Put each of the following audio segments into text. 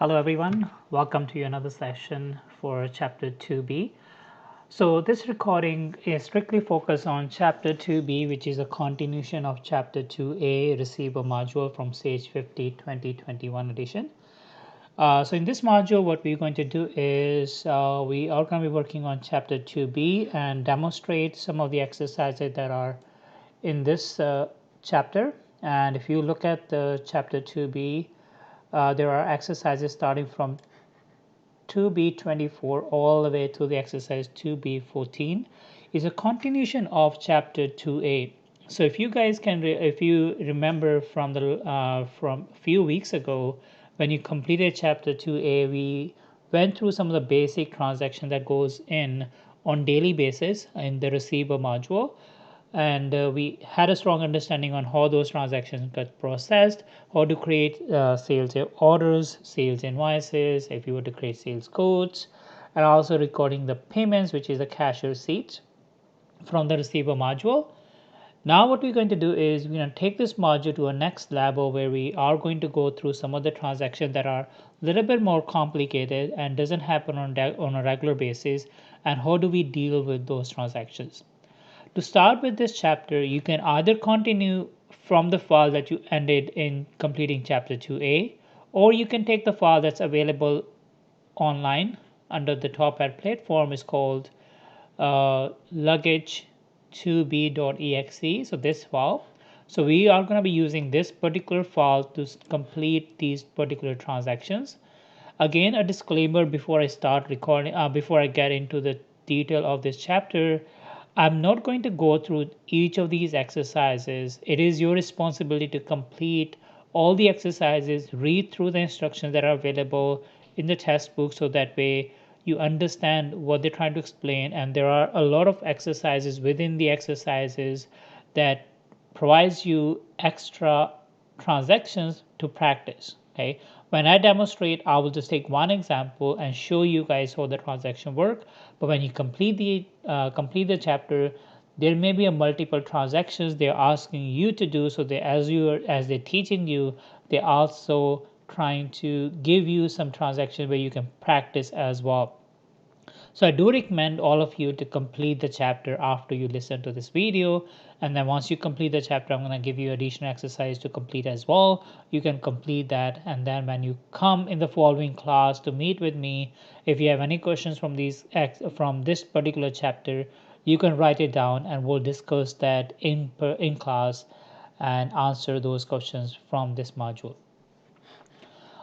Hello everyone, welcome to another session for chapter 2b. So this recording is strictly focused on chapter 2b, which is a continuation of chapter 2a Receiver module from Sage 50 2021 edition. So in this module, what we're going to do is we are going to be working on chapter 2b and demonstrate some of the exercises that are in this chapter. And if you look at the chapter 2b, there are exercises starting from 2b24 all the way to the exercise 2b14 is a continuation of chapter 2a. So if you guys can, if you remember from from a few weeks ago when you completed chapter 2a, we went through some of the basic transaction that goes in on daily basis in the receiver module, and we had a strong understanding on how those transactions get processed, how to create sales orders, sales invoices, if you were to create sales codes, and also recording the payments, which is the cash receipts from the receiver module. Now what we're going to do is we're going to take this module to a next level where we are going to go through some of the transactions that are a little bit more complicated and doesn't happen on a regular basis, and how do we deal with those transactions. To start with this chapter, you can either continue from the file that you ended in completing chapter 2a, or you can take the file that's available online under the top ad platform is called luggage2b.exe. So this file. So we are going to be using this particular file to complete these particular transactions. Again, a disclaimer before I start recording, before I get into the detail of this chapter. I'm not going to go through each of these exercises. It is your responsibility to complete all the exercises, read through the instructions that are available in the test book so that way you understand what they're trying to explain. And there are a lot of exercises within the exercises that provides you extra transactions to practice. Okay, when I demonstrate, I will just take one example and show you guys how the transaction work. But when you complete the chapter, there may be a multiple transactions they're asking you to do. So they, as they're teaching you, they're also trying to give you some transactions where you can practice as well. So I do recommend all of you to complete the chapter after you listen to this video. And then once you complete the chapter, I'm going to give you additional exercise to complete as well. You can complete that. And then when you come in the following class to meet with me, if you have any questions from this particular chapter, you can write it down and we'll discuss that in class and answer those questions from this module.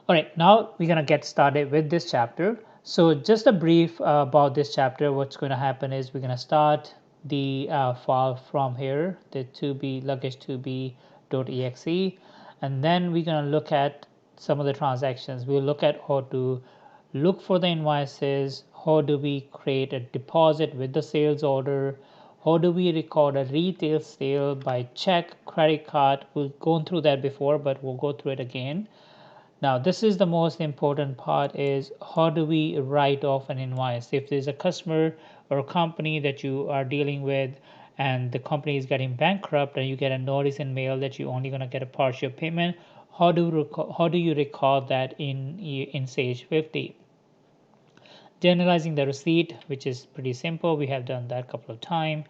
All right, now we're going to get started with this chapter. So just a brief about this chapter. What's going to happen is we're going to start the file from here, the 2b luggage2b.exe, and then we're going to look at some of the transactions. We'll look at how to look for the invoices, how do we create a deposit with the sales order, how do we record a retail sale by check, credit card. We've gone through that before, but we'll go through it again. Now this is the most important part, is how do we write off an invoice. If there's a customer or a company that you are dealing with and the company is getting bankrupt and you get a notice in mail that you're only going to get a partial payment, how do you record that in Sage 50? Generalizing the receipt, which is pretty simple. We have done that a couple of times.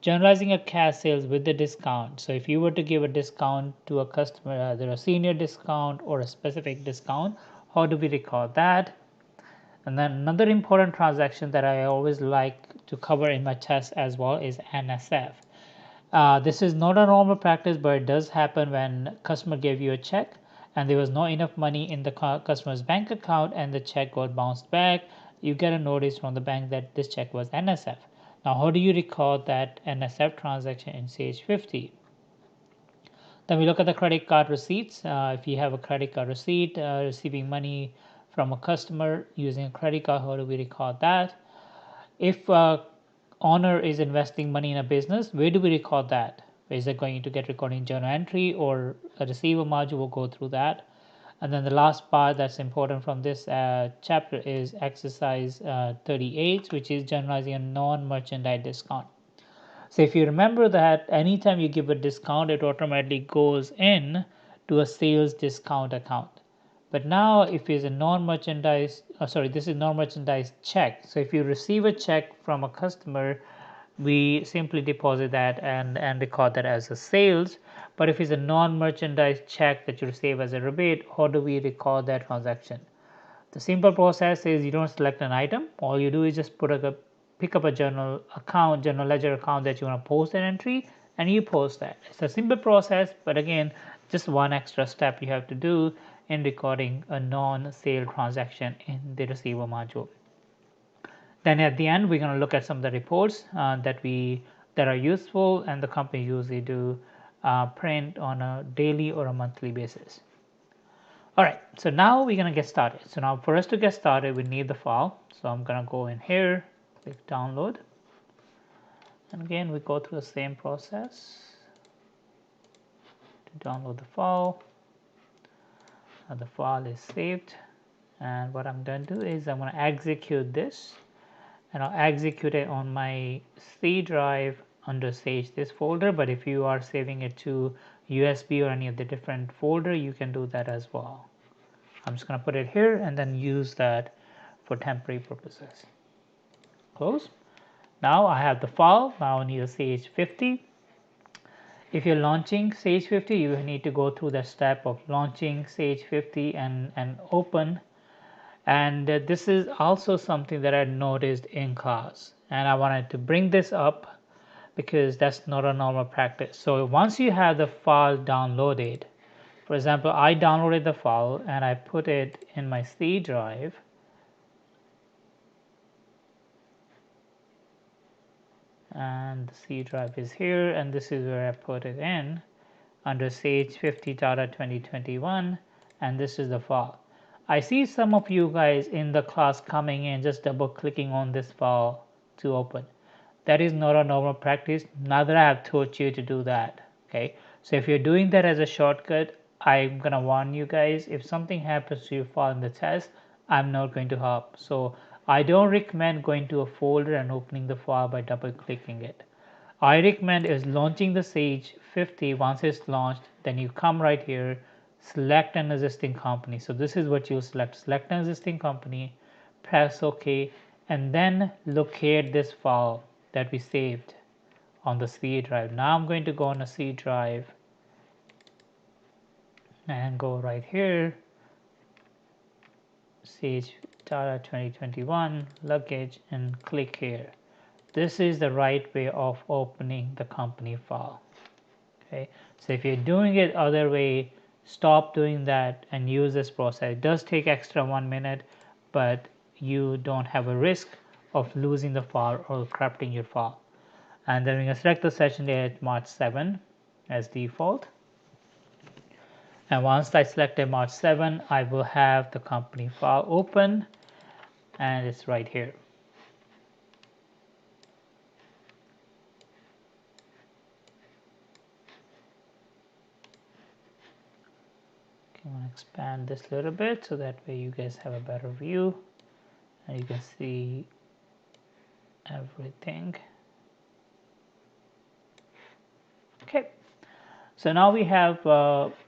Generalizing a cash sales with the discount. So if you were to give a discount to a customer, either a senior discount or a specific discount, how do we record that? And then another important transaction that I always like to cover in my test as well is NSF. This is not a normal practice, but it does happen when customer gave you a check and there was not enough money in the customer's bank account and the check got bounced back. You get a notice from the bank that this check was NSF. Now, how do you record that NSF transaction in Sage 50? Then we look at the credit card receipts. If you have a credit card receipt, receiving money from a customer using a credit card, how do we record that? If owner is investing money in a business, where do we record that? Is it going to get recorded in journal entry or a receiver module? Will go through that. And then the last part that's important from this chapter is exercise 38, which is generalizing a non-merchandise discount. So if you remember that anytime you give a discount, it automatically goes in to a sales discount account. But now if it's a non-merchandise, this is non-merchandise check. So if you receive a check from a customer, we simply deposit that and record that as a sales. But if it's a non-merchandise check that you receive as a rebate, how do we record that transaction? The simple process is you don't select an item. All you do is just pick up a general ledger account that you want to post an entry, and you post that. It's a simple process, but again, just one extra step you have to do in recording a non-sale transaction in the receiver module. Then at the end, we're going to look at some of the reports that are useful and the company usually do print on a daily or a monthly basis. All right, so now we're going to get started. So now for us to get started, we need the file. So I'm going to go in here, click download. And again, we go through the same process to download the file. Now the file is saved. And what I'm going to do is I'm going to execute this. And I'll execute it on my C drive under Sage this folder. But if you are saving it to USB or any of the different folder, you can do that as well. I'm just going to put it here and then use that for temporary purposes. Close. Now I have the file. Now I need a Sage 50. If you're launching Sage 50, you need to go through the step of launching Sage 50 and open. And this is also something that I noticed in class. And I wanted to bring this up because that's not a normal practice. So once you have the file downloaded, for example, I downloaded the file and I put it in my C drive. And the C drive is here, and this is where I put it in under Sage 50 Data 2021, and this is the file. I see some of you guys in the class coming in just double clicking on this file to open. That is not a normal practice. Neither I have taught you to do that. Okay, so if you're doing that as a shortcut, I'm gonna warn you guys, if something happens to your file in the test, I'm not going to help. So I don't recommend going to a folder and opening the file by double clicking it. I recommend is launching the Sage 50. Once it's launched, then you come right here, select an existing company. So this is what you'll select an existing company, press OK, and then locate this file that we saved on the C drive. Now I'm going to go on a C drive and go right here, Sage Data 2021 luggage, and click here. This is the right way of opening the company file. Okay, so if you're doing it other way, stop doing that and use this process. It does take extra 1 minute, but you don't have a risk of losing the file or corrupting your file. And then we're going to select the session date March 7 as default. And once I selected March 7, I will have the company file open, and it's right here. Okay, I'm going to expand this a little bit so that way you guys have a better view and you can see everything. Okay, so now we have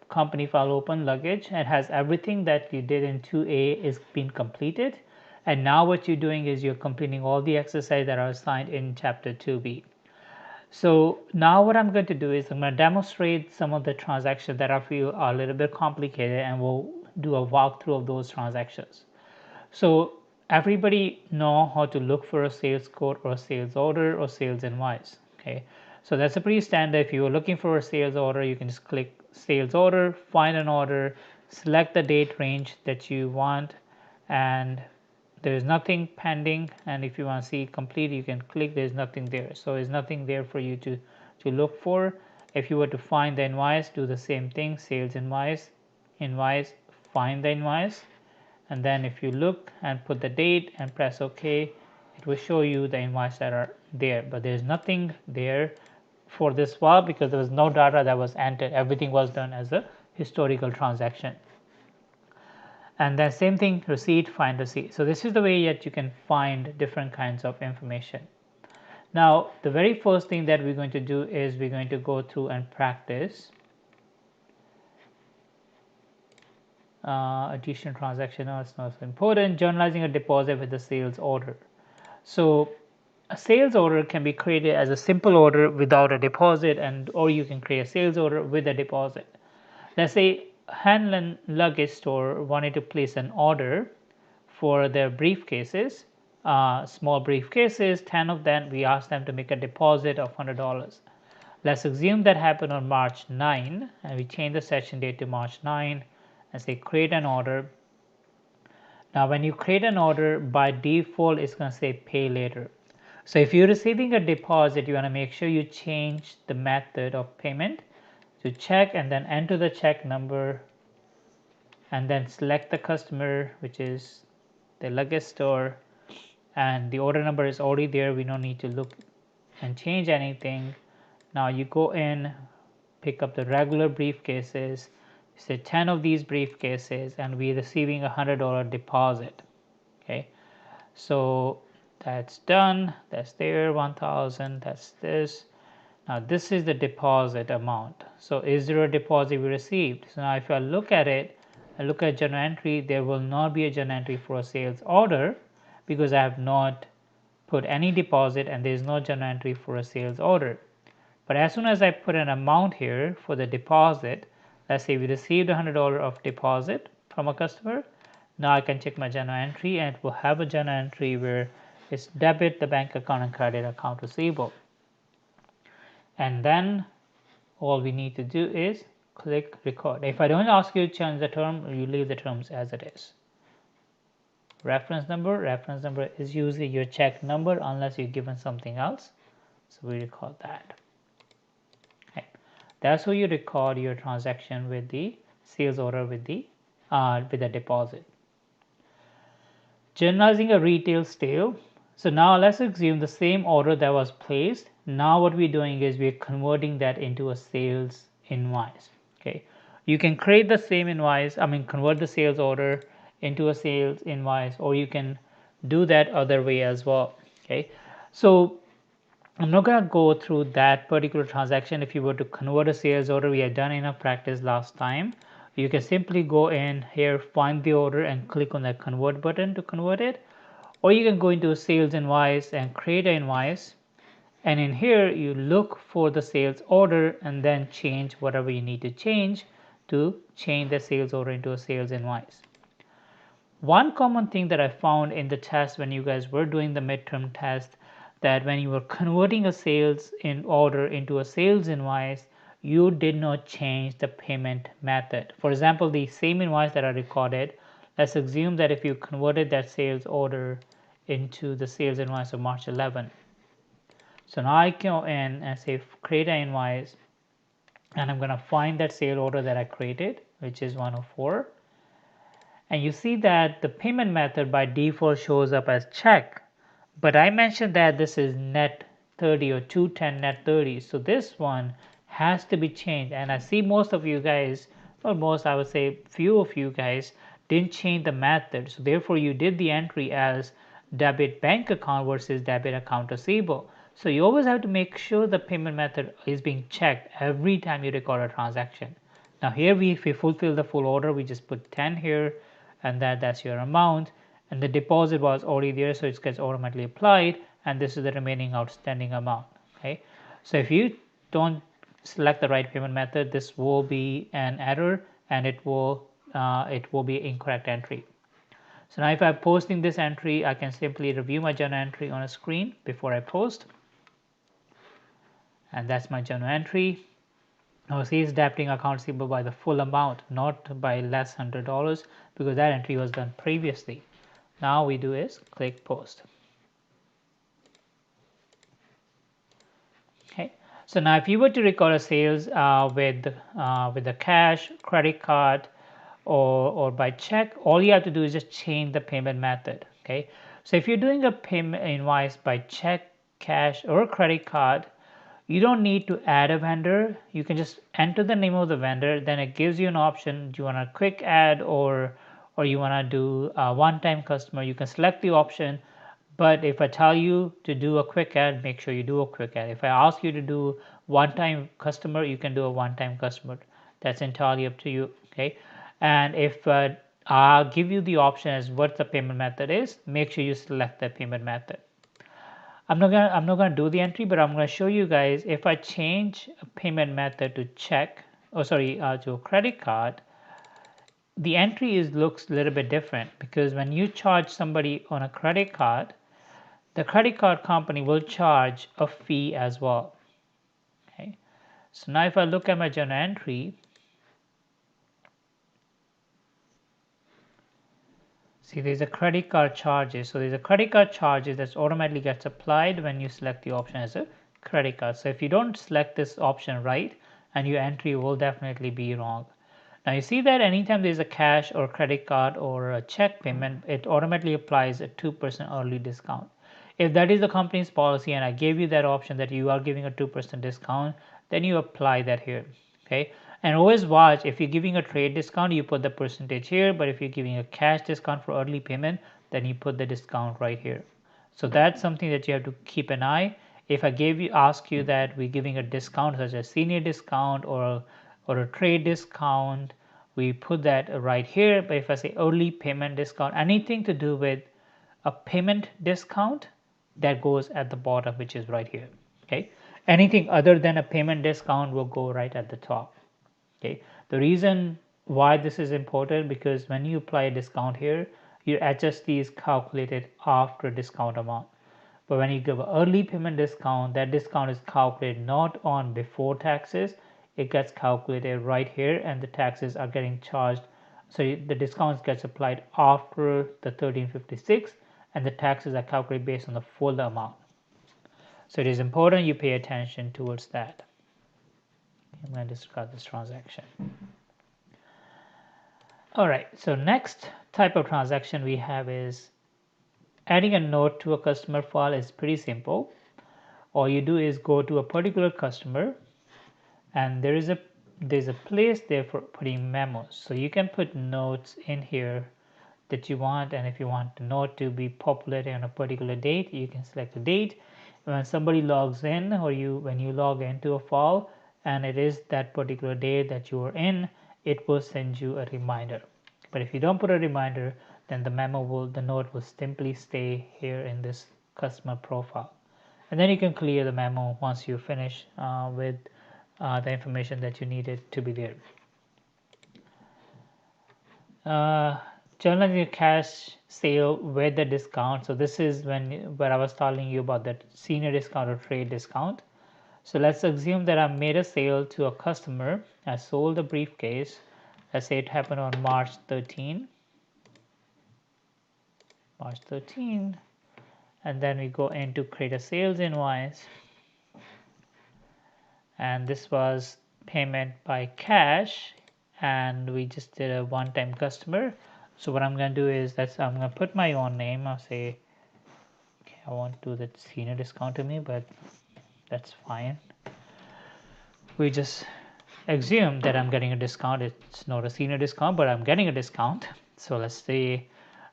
company file open, luggage. It has everything that you did in 2A is been completed, and now what you're doing is you're completing all the exercises that are assigned in chapter 2B. So now what I'm going to do is I'm going to demonstrate some of the transactions that I feel are a little bit complicated, and we'll do a walkthrough of those transactions. So everybody know how to look for a sales code or a sales order or sales invoice. Okay, so that's a pretty standard. If you are looking for a sales order, you can just click sales order, find an order, select the date range that you want, and there's nothing pending. And if you want to see complete, you can click there's nothing there. So there's nothing there for you to look for. If you were to find the invoice, do the same thing, sales invoice, find the invoice. And then if you look and put the date and press OK, it will show you the invoices that are there. But there's nothing there for this file because there was no data that was entered. Everything was done as a historical transaction. And then same thing, receipt, find receipt. So this is the way that you can find different kinds of information. Now, the very first thing that we're going to do is we're going to go through and practice additional transaction, no, it's not so important. Journalizing a deposit with the sales order. So a sales order can be created as a simple order without a deposit, and or you can create a sales order with a deposit. Let's say Hanlon Luggage Store wanted to place an order for their briefcases, small briefcases, 10 of them. We asked them to make a deposit of $100. Let's assume that happened on March 9, and we change the session date to March 9 and say create an order. Now when you create an order, by default it's going to say pay later. So if you're receiving a deposit, you want to make sure you change the method of payment to check, and then enter the check number, and then select the customer, which is the luggage store, and the order number is already there. We don't need to look and change anything. Now you go in, pick up the regular briefcases, say 10 of these briefcases, and we're receiving $100 deposit. Okay, so that's done. That's there, 1,000. That's this. Now this is the deposit amount. So is there a deposit we received? So now if I look at it, I look at journal entry, there will not be a journal entry for a sales order because I have not put any deposit, and there is no journal entry for a sales order. But as soon as I put an amount here for the deposit, let's say we received $100 of deposit from a customer. Now I can check my journal entry, and it will have a journal entry where it's debit the bank account and credit account receivable. And then all we need to do is click record. If I don't ask you to change the term, you leave the terms as it is. Reference number is usually your check number unless you're given something else. So we record that. Okay. That's how you record your transaction with the sales order with the deposit. Journalizing a retail sale. So now let's assume the same order that was placed. Now what we're doing is we're converting that into a sales invoice. Okay, you can create the same invoice, convert the sales order into a sales invoice, or you can do that other way as well. Okay, so I'm not going to go through that particular transaction. If you were to convert a sales order, we had done enough practice last time. You can simply go in here, find the order, and click on that convert button to convert it. Or you can go into a sales invoice and create an invoice. And in here, you look for the sales order and then change whatever you need to change the sales order into a sales invoice. One common thing that I found in the test when you guys were doing the midterm test, that when you were converting a sales order into a sales invoice, you did not change the payment method. For example, the same invoice that I recorded, let's assume that if you converted that sales order into the sales invoice of March 11. So now I go in and say create an invoice, and I'm going to find that sale order that I created, which is 104. And you see that the payment method by default shows up as check. But I mentioned that this is net 30 or 210 net 30. So this one has to be changed. And I see most of you guys, not most, I would say few of you guys didn't change the method. So therefore you did the entry as debit bank account versus debit account receivable. So you always have to make sure the payment method is being checked every time you record a transaction. Now here if we fulfill the full order, we just put 10 here, and that's your amount. And the deposit was already there, so it gets automatically applied, and this is the remaining outstanding amount. Okay, so if you don't select the right payment method, this will be an error, and it will be incorrect entry. So now if I'm posting this entry, I can simply review my journal entry on a screen before I post, and that's my journal entry. Now see, it's debiting account receivable by the full amount, not by less $100, because that entry was done previously. Now we do is click post. Okay, so now if you were to record a sales with a cash, credit card, or by check, all you have to do is just change the payment method. Okay, so if you're doing a payment invoice by check, cash, or credit card, you don't need to add a vendor. You can just enter the name of the vendor, then it gives you an option. Do you want a quick add or you want to do a one-time customer? You can select the option, but if I tell you to do a quick add, make sure you do a quick add. If I ask you to do one-time customer, you can do a one-time customer. That's entirely up to you. Okay, And if I'll give you the option as what the payment method is, make sure you select the payment method. I'm not gonna do the entry, but I'm gonna show you guys if I change a payment method to check, to credit card, the entry looks a little bit different, because when you charge somebody on a credit card, the credit card company will charge a fee as well. Okay, so now if I look at my journal entry, see there's a credit card charges. So there's a credit card charges that automatically gets applied when you select the option as a credit card. So if you don't select this option right, and your entry will definitely be wrong. Now you see that anytime there's a cash or credit card or a check payment, it automatically applies a 2% early discount. If that is the company's policy and I gave you that option that you are giving a 2% discount, then you apply that here. Okay, and always watch, if you're giving a trade discount, you put the percentage here, but if you're giving a cash discount for early payment, then you put the discount right here. So that's something that you have to keep an eye. If I ask you that we're giving a discount such as senior discount or a trade discount, we put that right here. But if I say early payment discount, anything to do with a payment discount, that goes at the bottom, which is right here. Okay, anything other than a payment discount will go right at the top. Okay, the reason why this is important, because when you apply a discount here, your HST is calculated after discount amount. But when you give an early payment discount, that discount is calculated not on before taxes, it gets calculated right here, and the taxes are getting charged. So the discounts gets applied after the 1356, and the taxes are calculated based on the full amount. So it is important you pay attention towards that. I'm going to discard this transaction. All right, so next type of transaction we have is adding a note to a customer file. Is pretty simple. All you do is go to a particular customer, and there's a place there for putting memos. So you can put notes in here that you want, and if you want the note to be populated on a particular date, you can select the date. When somebody logs in, or when you log into a file and it is that particular day that you are in, it will send you a reminder. But if you don't put a reminder, then the note will simply stay here in this customer profile. And then you can clear the memo once you finish with the information that you needed to be there. Journaling a cash sale with the discount. So this is where I was telling you about that senior discount or trade discount. So let's assume that I made a sale to a customer. I sold a briefcase. Let's say it happened on March 13. And then we go in to create a sales invoice. And this was payment by cash, and we just did a one-time customer. So what I'm going to do is I'm going to put my own name. I'll say, okay, I want to do the senior discount to me, but that's fine. We just assume that I'm getting a discount. It's not a senior discount, but I'm getting a discount. So let's say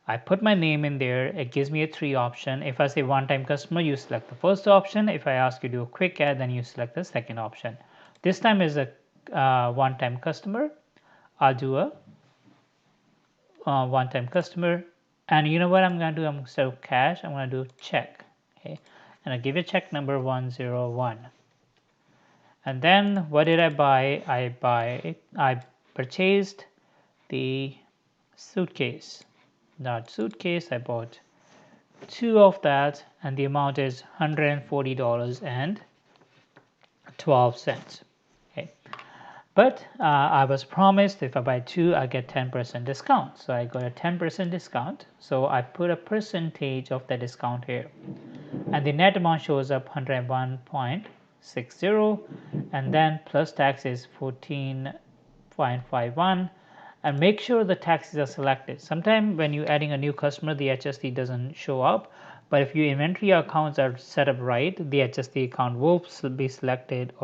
I put my name in there. It gives me a 3 option. If I say one-time customer, you select the first option. If I ask you to do a quick add, then you select the second option. This time is a one-time customer. I'll do a one-time customer, and you know what I'm going to do? Instead of cash, I'm going to do check. Okay, and I give you check number 101. And then what did I buy? I purchased the suitcase. Not suitcase, I bought 2 of that, and the amount is $140.12. Okay, but I was promised if I buy 2, I get 10% discount. So I got a 10% discount. So I put a percentage of the discount here, and the net amount shows up 101.60, and then plus tax is 14.51. And make sure the taxes are selected. Sometimes when you're adding a new customer, the HST doesn't show up, but if your inventory accounts are set up right, the HST account will be selected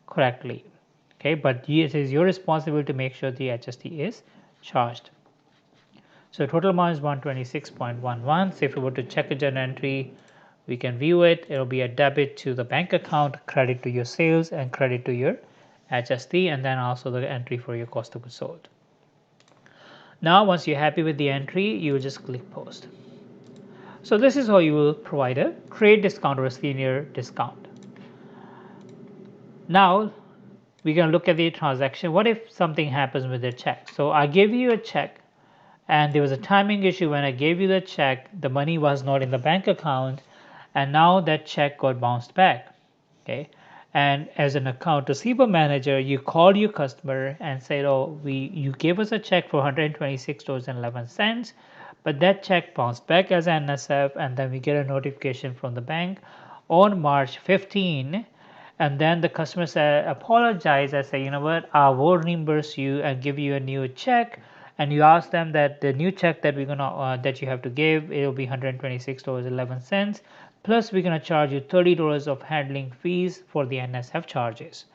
correctly. Okay, but it is your responsibility to make sure the HST is charged. So total amount is 126.11. So if we were to check a journal entry, we can view it. It will be a debit to the bank account, credit to your sales, and credit to your HST, and then also the entry for your cost of goods sold. Now once you're happy with the entry, you just click post. So this is how you will provide a trade discount or a senior discount. Now we're going to look at the transaction. What if something happens with the check? So I gave you a check and there was a timing issue. When I gave you the check, the money was not in the bank account, and now that check got bounced back. Okay, and as an account receivable manager, you called your customer and said, oh, you gave us a check for $126.11, but that check bounced back as NSF, and then we get a notification from the bank on March 15, and then the customer said, apologize. I say, you know what, I will reimburse you and give you a new check. And you ask them that the new check that we're gonna that you have to give, it'll be $126.11, plus we're gonna charge you $30 of handling fees for the NSF charges.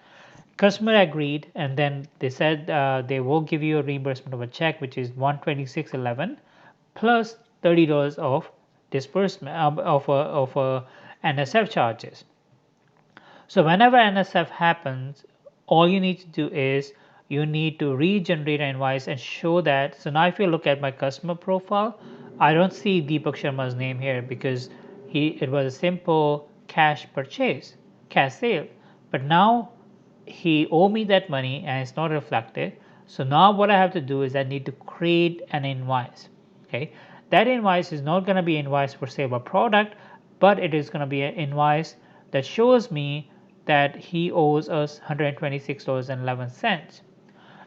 Customer agreed, and then they said they will give you a reimbursement of a check which is $126.11 plus $30 of disbursement of NSF charges. So whenever NSF happens, all you need to do is you need to regenerate an invoice and show that. So now if you look at my customer profile, I don't see Deepak Sharma's name here because it was a simple cash purchase, cash sale. But now he owed me that money and it's not reflected. So now what I have to do is I need to create an invoice. Okay, that invoice is not going to be invoice for sale of product, but it is going to be an invoice that shows me that he owes us $126.11.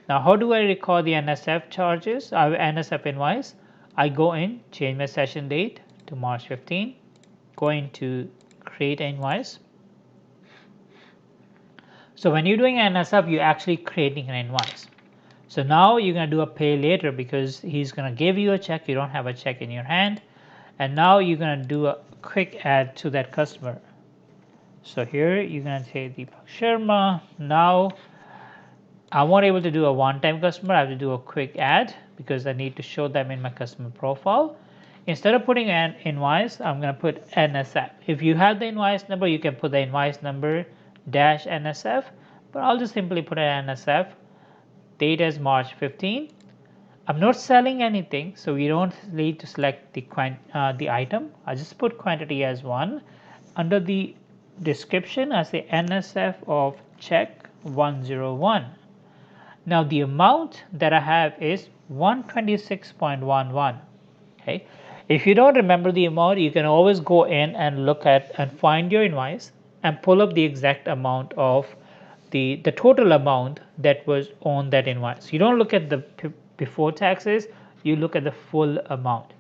Now, how do I record the NSF charges, NSF invoice? I go in, change my session date to March 15, go into create invoice. So when you're doing NSF, you're actually creating an invoice. So now you're going to do a pay later because he's going to give you a check. You don't have a check in your hand. And now you're going to do a quick add to that customer. So here you're going to say Deepak Sharma. Now I won't able to do a one-time customer. I have to do a quick add because I need to show them in my customer profile. Instead of putting an invoice, I'm going to put NSF. If you have the invoice number, you can put the invoice number dash NSF, but I'll just simply put an NSF. Date as March 15. I'm not selling anything, so we don't need to select the item. I just put quantity as 1. Under the description, I say NSF of check 101. Now the amount that I have is 126.11. Okay, if you don't remember the amount, you can always go in and look at and find your invoice and pull up the exact amount of the total amount that was on that invoice. You don't look at the before taxes, you look at the full amount.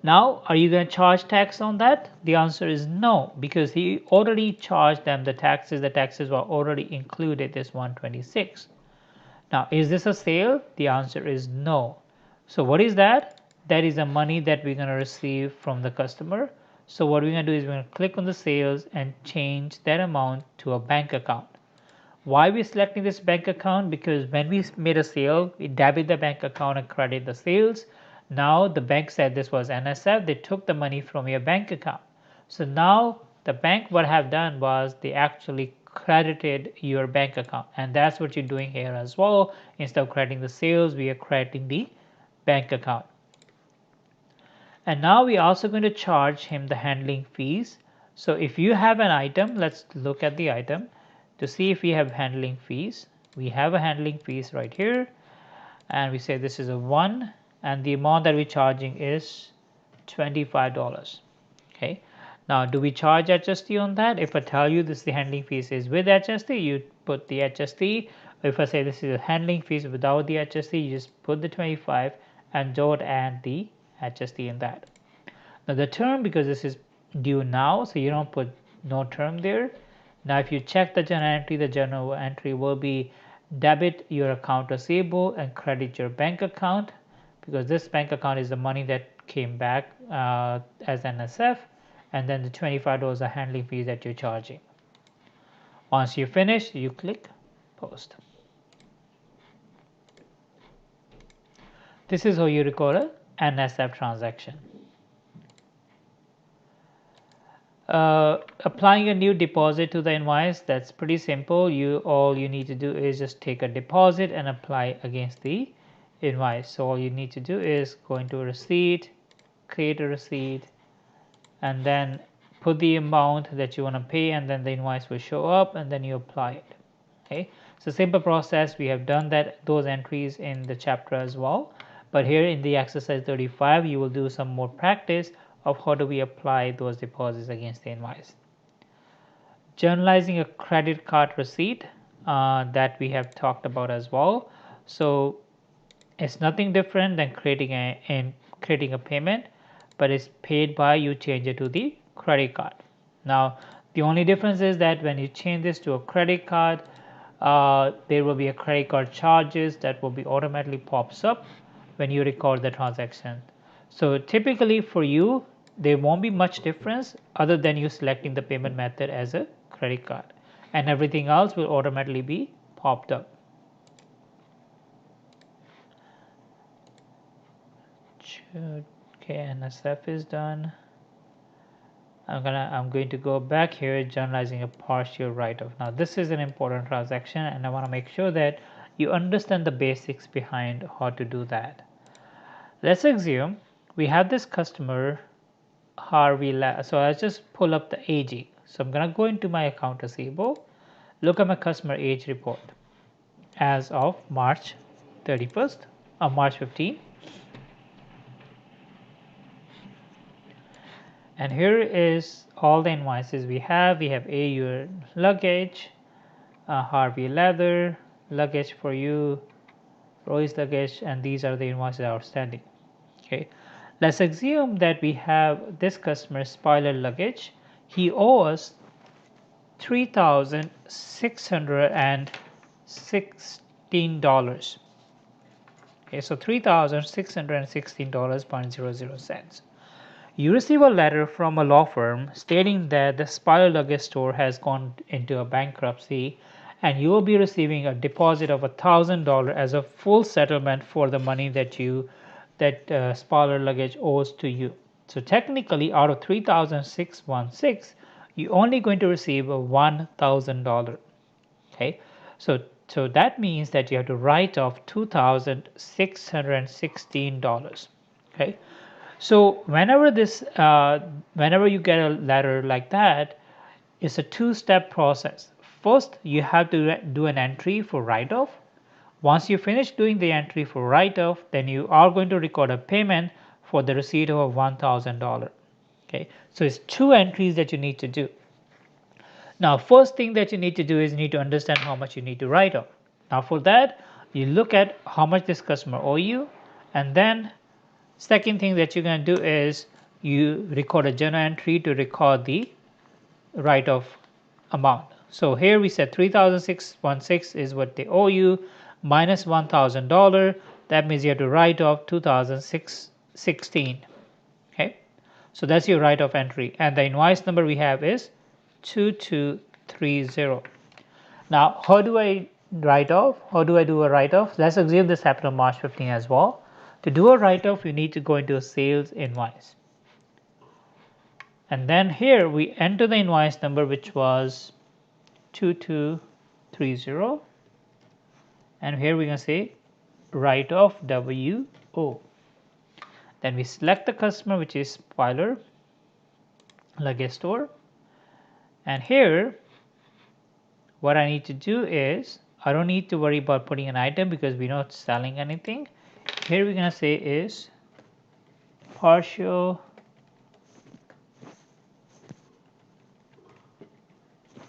Now, are you going to charge tax on that? The answer is no, because he already charged them the taxes. The taxes were already included, this 126. Now, is this a sale? The answer is no. So what is that? That is the money that we're going to receive from the customer. So what we're going to do is we're going to click on the sales and change that amount to a bank account. Why are we selecting this bank account? Because when we made a sale, we debit the bank account and credit the sales. Now the bank said this was NSF. They took the money from your bank account. So now the bank, what have done was they actually credited your bank account, and that's what you're doing here as well. Instead of crediting the sales, we are crediting the bank account. And now we're also going to charge him the handling fees. So if you have an item, let's look at the item to see if we have handling fees. We have a handling fees right here, and we say this is a 1, and the amount that we're charging is $25. Okay, now do we charge HST on that? If I tell you this, the handling fees is with HST, you put the HST. If I say this is a handling fees without the HST, you just put the 25 and don't add the HST in that. Now the term, because this is due now, so you don't put no term there. Now if you check the journal entry will be debit your account receivable and credit your bank account, because this bank account is the money that came back as NSF, and then the $25 are handling fees that you're charging. Once you finish, you click post. This is how you record a NSF transaction. Applying a new deposit to the invoice, that's pretty simple. All you need to do is just take a deposit and apply against the invoice. So all you need to do is go into a receipt, create a receipt, and then put the amount that you want to pay, and then the invoice will show up, and then you apply it. Okay, so simple process. We have done those entries in the chapter as well, but here in the exercise 35 you will do some more practice of how do we apply those deposits against the invoice. Journalizing a credit card receipt, that we have talked about as well. So it's nothing different than creating a payment, but it's paid by, you change it to the credit card. Now the only difference is that when you change this to a credit card, there will be a credit card charges that will be automatically pops up when you record the transaction. So typically for you there won't be much difference other than you selecting the payment method as a credit card, and everything else will automatically be popped up. Okay, NSF is done. I'm going to go back here, journalizing a partial write-off. Now this is an important transaction, and I want to make sure that you understand the basics behind how to do that. Let's assume we have this customer Harvey. So I'll just pull up the AG. So I'm going to go into my account receivable, look at my customer age report as of March 31st or March 15. And here is all the invoices we have. We have AU luggage, Harvey leather, luggage for you, Roy's luggage, and these are the invoices outstanding. Okay, let's assume that we have this customer spoiler luggage. He owes $3,616. Okay, so $3,616.00. You receive a letter from a law firm stating that the spoiler luggage store has gone into a bankruptcy, and you will be receiving a deposit of $1,000 as a full settlement for the money that spoiler luggage owes to you. So technically, out of $3,616, you're only going to receive a $1,000. Okay, so that means that you have to write off $2,616. Okay. So whenever you get a letter like that, it's a two-step process. First, you have to do an entry for write-off. Once you finish doing the entry for write-off, then you are going to record a payment for the receipt of $1,000. Okay, so it's two entries that you need to do. Now, first thing that you need to do is you need to understand how much you need to write off. Now, for that, you look at how much this customer owe you, and then second thing that you're going to do is you record a journal entry to record the write-off amount. So here we said $3,616 is what they owe you minus $1,000. That means you have to write off $2,616. Okay, so that's your write-off entry, and the invoice number we have is 2230. Now, how do I write off? How do I do a write-off? Let's assume this happened on March 15 as well. To do a write-off, you need to go into a sales invoice. And then here we enter the invoice number, which was 2230. And here we're going to say write-off WO. Then we select the customer, which is spoiler luggage store. And here, what I need to do is, I don't need to worry about putting an item because we're not selling anything. Here we're going to say is partial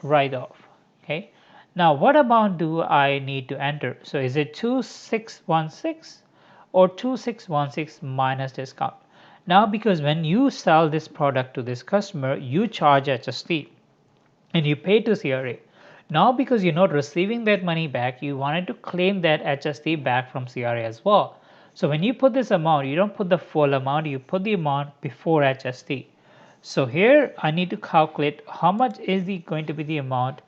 write-off. Okay. Now, what amount do I need to enter? So is it 2616 or 2616 minus discount? Now, because when you sell this product to this customer, you charge HST and you pay to CRA. Now, because you're not receiving that money back, you wanted to claim that HST back from CRA as well. So when you put this amount, you don't put the full amount, you put the amount before HST. So here I need to calculate how much is going to be the amount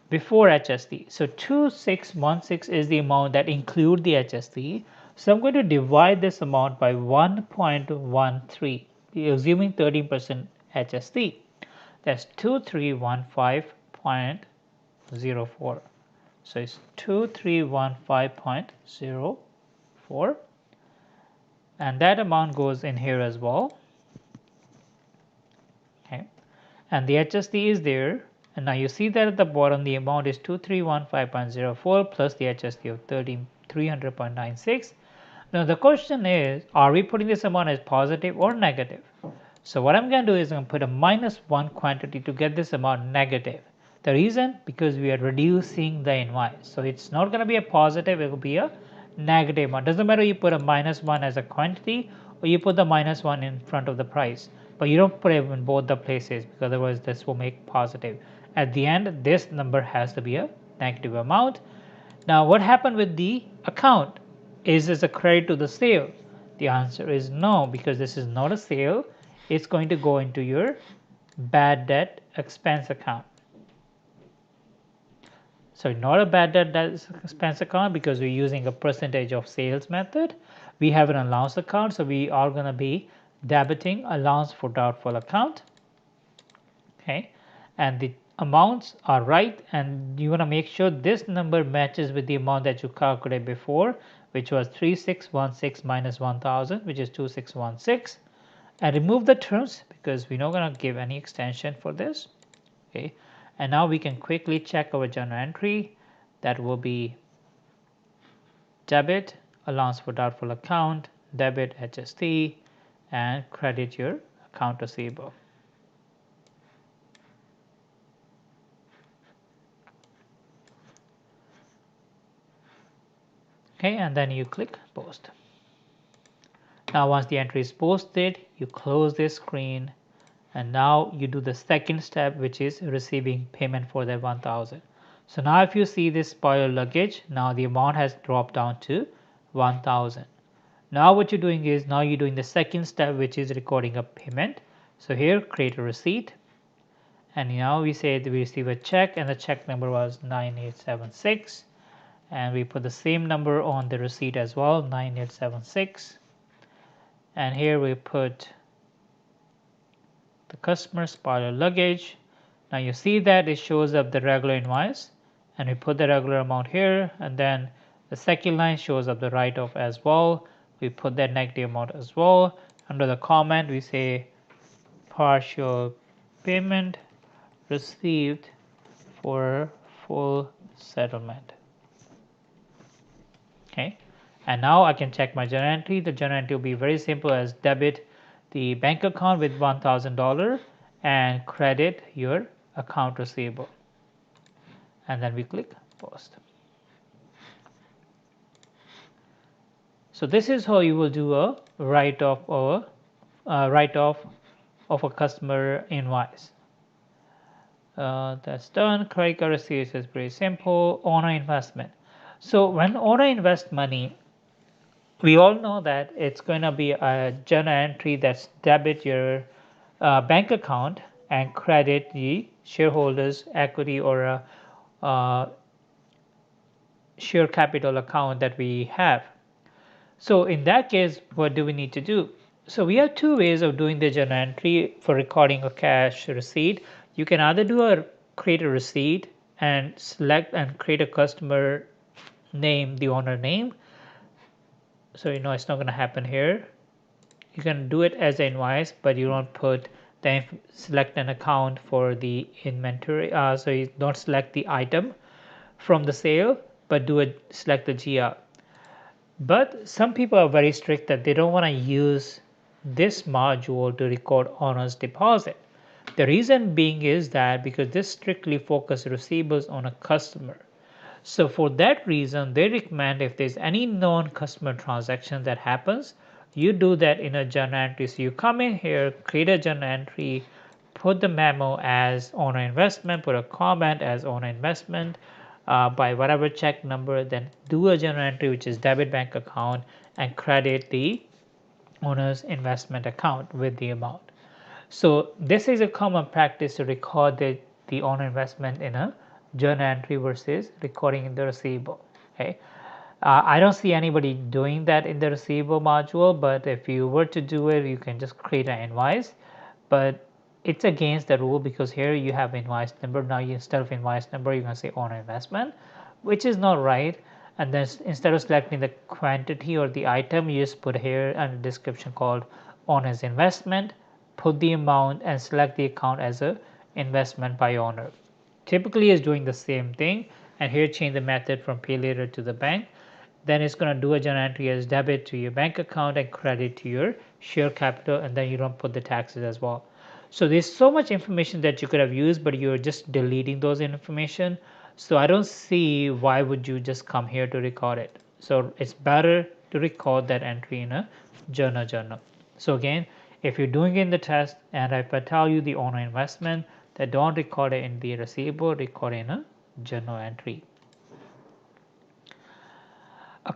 before HST. So 2616 is the amount that include the HST. So I'm going to divide this amount by 1.13, assuming 13% HST. That's 2315.04. So it's 2315.04, and that amount goes in here as well. Okay, and the HST is there, and now you see that at the bottom the amount is 2315.04 plus the HST of 300.96. Now the question is, are we putting this amount as positive or negative? So what I'm going to do is I'm going to put a -1 quantity to get this amount negative. The reason, because we are reducing the invoice. So it's not going to be a positive, it will be a negative amount. Doesn't matter you put a -1 as a quantity or you put the -1 in front of the price. But you don't put it in both the places, because otherwise this will make positive. At the end, this number has to be a negative amount. Now what happened with the account? Is this a credit to the sale? The answer is no, because this is not a sale. It's going to go into your bad debt expense account. So not a bad debt expense account, because we're using a percentage of sales method. We have an allowance account, so we are going to be debiting allowance for doubtful account. Okay, and the amounts are right, and you want to make sure this number matches with the amount that you calculated before, which was 3616 minus 1000, which is 2616. And remove the terms, because we're not going to give any extension for this. Okay, and now we can quickly check our journal entry. That will be debit allowance for doubtful account, debit HST, and credit your account receivable. Okay, and then you click post. Now once the entry is posted, you close this screen, and now you do the second step, which is receiving payment for that 1000. So now if you see this spoiled luggage, now the amount has dropped down to 1000. Now what you're doing is, now you're doing the second step, which is recording a payment. So here, create a receipt, and now we say that we receive a check, and the check number was 9876, and we put the same number on the receipt as well, 9876. And here we put the customer spoiler luggage. Now you see that it shows up the regular invoice, and we put the regular amount here, and then the second line shows up the write-off as well. We put that negative amount as well. Under the comment we say partial payment received for full settlement. Okay, and now I can check my journal entry. The journal entry will be very simple, as debit the bank account with $1000 and credit your account receivable, and then we click post. So this is how you will do a write-off of a customer invoice. That's done. Credit card receipts is pretty simple. Owner investment. So when owner invest money, we all know that it's going to be a journal entry that's debit your bank account and credit the shareholders equity or a share capital account that we have. So in that case, what do we need to do? So we have two ways of doing the journal entry for recording a cash receipt. You can either create a receipt and select and create a customer name, the owner name. So you know it's not going to happen here. You can do it as an invoice, but you don't put select an account for the inventory. So you don't select the item from the sale, but select the GL. But some people are very strict that they don't want to use this module to record owner's deposit. The reason being is that because this strictly focuses receivables on a customer. So for that reason, they recommend if there's any non-customer transaction that happens, you do that in a journal entry. So you come in here, create a journal entry, put the memo as owner investment, put a comment as owner investment by whatever check number, then do a journal entry which is debit bank account and credit the owner's investment account with the amount. So this is a common practice to record the owner investment in a journal entry versus recording in the receivable. Okay, I don't see anybody doing that in the receivable module, but if you were to do it, you can just create an invoice. But it's against the rule, because here you have invoice number. Now instead of invoice number, you're going to say owner investment. which is not right. And then instead of selecting the quantity or the item, you just put here a description called owner's investment, put the amount and select the account as a investment by owner. Typically is doing the same thing, and here change the method from pay later to the bank. Then it's going to do a journal entry as debit to your bank account and credit to your share capital, and then you don't put the taxes as well. So there's so much information that you could have used, but you're just deleting those information. So I don't see why would you just come here to record it. So it's better to record that entry in a journal. So again, if you're doing it in the test and if I tell you the owner investment, then don't record it in the receivable, record it in a journal entry.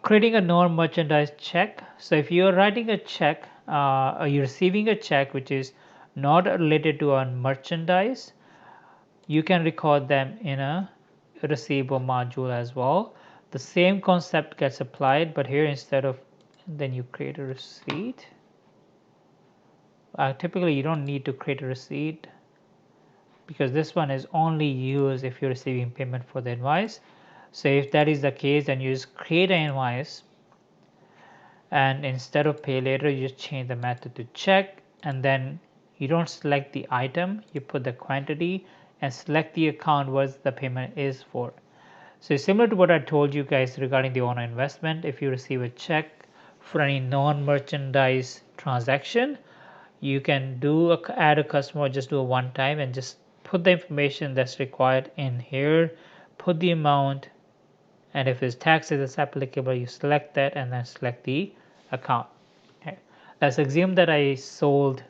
Creating a non-merchandise check. So if you're writing a check, or you're receiving a check which is not related to a merchandise, you can record them in a receivable module as well. The same concept gets applied, but here instead of then you create a receipt. Typically you don't need to create a receipt because this one is only used if you're receiving payment for the invoice. So if that is the case, then you just create an invoice, and instead of pay later, you just change the method to check, and then you don't select the item, you put the quantity and select the account what the payment is for. So similar to what I told you guys regarding the owner investment, if you receive a check for any non-merchandise transaction, you can do add a customer, just do a one time and just put the information that's required in here, put the amount, and if it's taxes is applicable, you select that and then select the account. Okay. Let's assume that I sold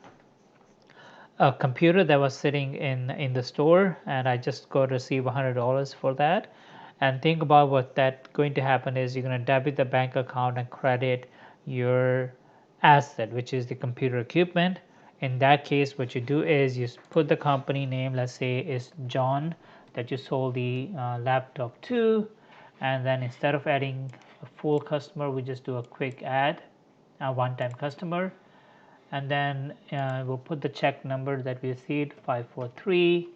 a computer that was sitting in the store and I just go to receive $100 for that. And think about what that going to happen is you're going to debit the bank account and credit your asset, which is the computer equipment. In that case, what you do is you put the company name, let's say is John, that you sold the laptop to, and then instead of adding a full customer, we just do a quick add, a one-time customer, and then we'll put the check number that we received 543,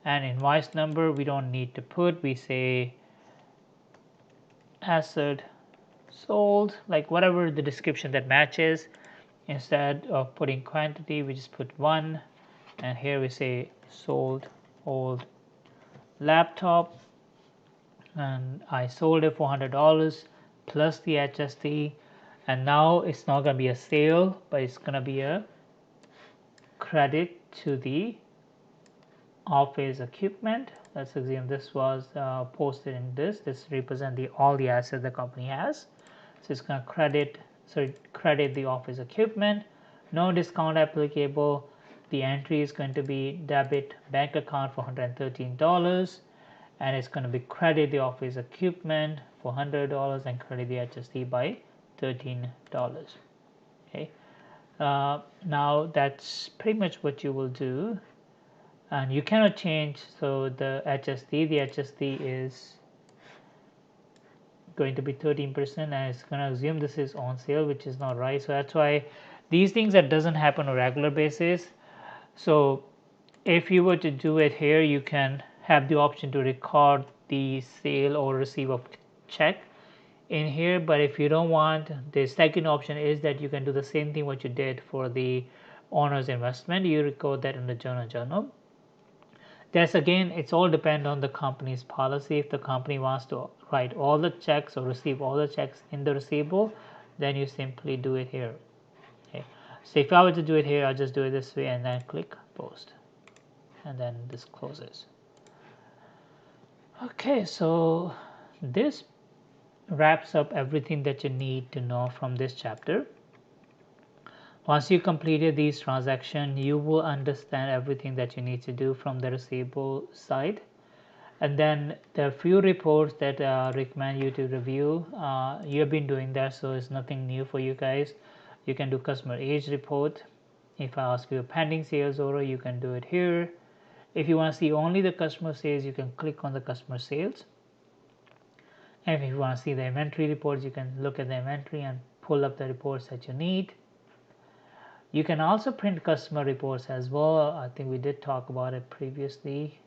and invoice number we don't need to put, we say asset sold, like whatever the description that matches. Instead of putting quantity, we just put 1, and here we say sold old laptop, and I sold it for $100 plus the HST, and now it's not going to be a sale, but it's going to be a credit to the office equipment. Let's assume this was posted in this represent all the assets the company has, so it's going to credit the office equipment, no discount applicable. The entry is going to be debit bank account for $113, and it's going to be credit the office equipment for $100 and credit the HST by $13. Okay, now that's pretty much what you will do, and you cannot change. So the HST is going to be 13%, and it's going to assume this is on sale, which is not right. So that's why these things that doesn't happen on a regular basis. So if you were to do it here, you can have the option to record the sale or receive a check in here, but if you don't want, the second option is that you can do the same thing what you did for the owner's investment, you record that in the journal. That's again, it's all depend on the company's policy. If the company wants to write all the checks or receive all the checks in the receivable, then you simply do it here. Okay, so if I were to do it here, I'll just do it this way and then click post, and then this closes. Okay, so this wraps up everything that you need to know from this chapter. Once you completed these transactions, you will understand everything that you need to do from the receivable side. And then the few reports that I recommend you to review, you have been doing that, so it's nothing new for you guys. You can do customer age report. If I ask you a pending sales order, you can do it here. If you want to see only the customer sales, you can click on the customer sales. And if you want to see the inventory reports, you can look at the inventory and pull up the reports that you need. You can also print customer reports as well. I think we did talk about it previously.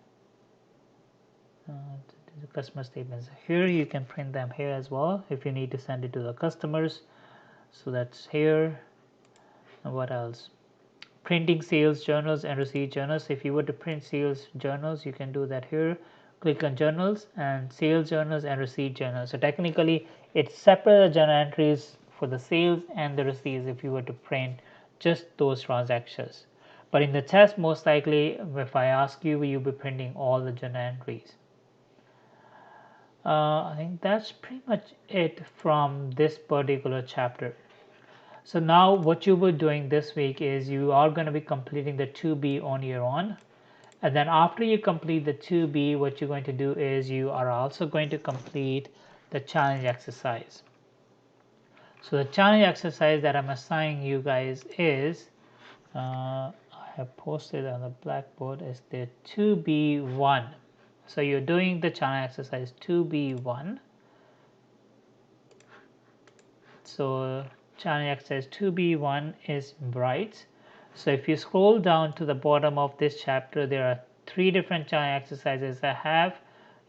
The customer statements here. You can print them here as well if you need to send it to the customers. So that's here. And what else? Printing sales journals and receipt journals. If you were to print sales journals, you can do that here. Click on journals and sales journals and receipt journals. So technically it's separate journal entries for the sales and the receipts if you were to print just those transactions. But in the test, most likely if I ask you, you'll be printing all the journal entries. I think that's pretty much it from this particular chapter. So now what you were doing this week is you are going to be completing the 2B on your own. And then after you complete the 2B, what you're going to do is you are also going to complete the challenge exercise. So the challenge exercise that I'm assigning you guys is, I have posted on the blackboard, is the 2B1. So you're doing the challenge exercise 2B1. So challenge exercise 2B1 is bright. So if you scroll down to the bottom of this chapter, there are 3 different challenge exercises I have.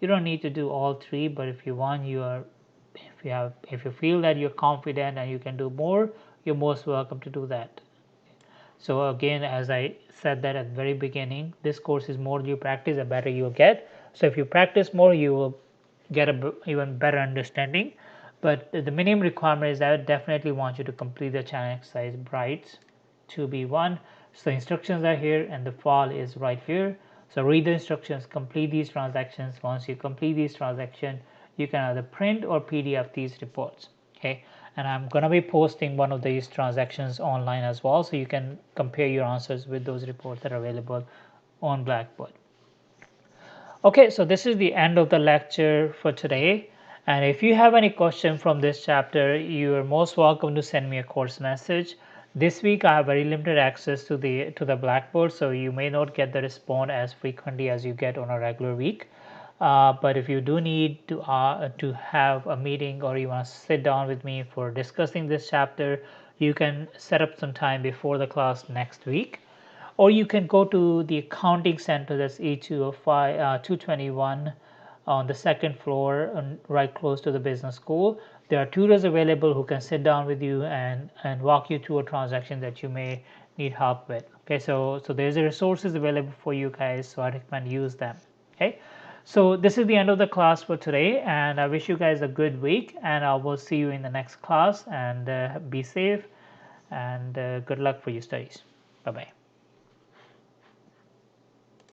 You don't need to do all 3, but if you want, if you feel that you're confident and you can do more, you're most welcome to do that. So again, as I said that at the very beginning, this course is more you practice, the better you'll get. So if you practice more, you will get a even better understanding. But the minimum requirement is that I definitely want you to complete the challenge exercise Brights 2B1. So the instructions are here and the file is right here. So read the instructions, complete these transactions. Once you complete these transactions, you can either print or PDF these reports. Okay, and I'm going to be posting one of these transactions online as well, so you can compare your answers with those reports that are available on Blackboard. Okay, so this is the end of the lecture for today. And if you have any question from this chapter, you are most welcome to send me a course message. This week I have very limited access to the Blackboard, so you may not get the response as frequently as you get on a regular week. But if you do need to have a meeting or you want to sit down with me for discussing this chapter, you can set up some time before the class next week. Or you can go to the accounting center, that's E205 221 on the second floor, right close to the business school. There are tutors available who can sit down with you and walk you through a transaction that you may need help with. Okay, so there's the resources available for you guys, so I recommend use them. Okay, so this is the end of the class for today, and I wish you guys a good week, and I will see you in the next class, and be safe, and good luck for your studies. Bye bye.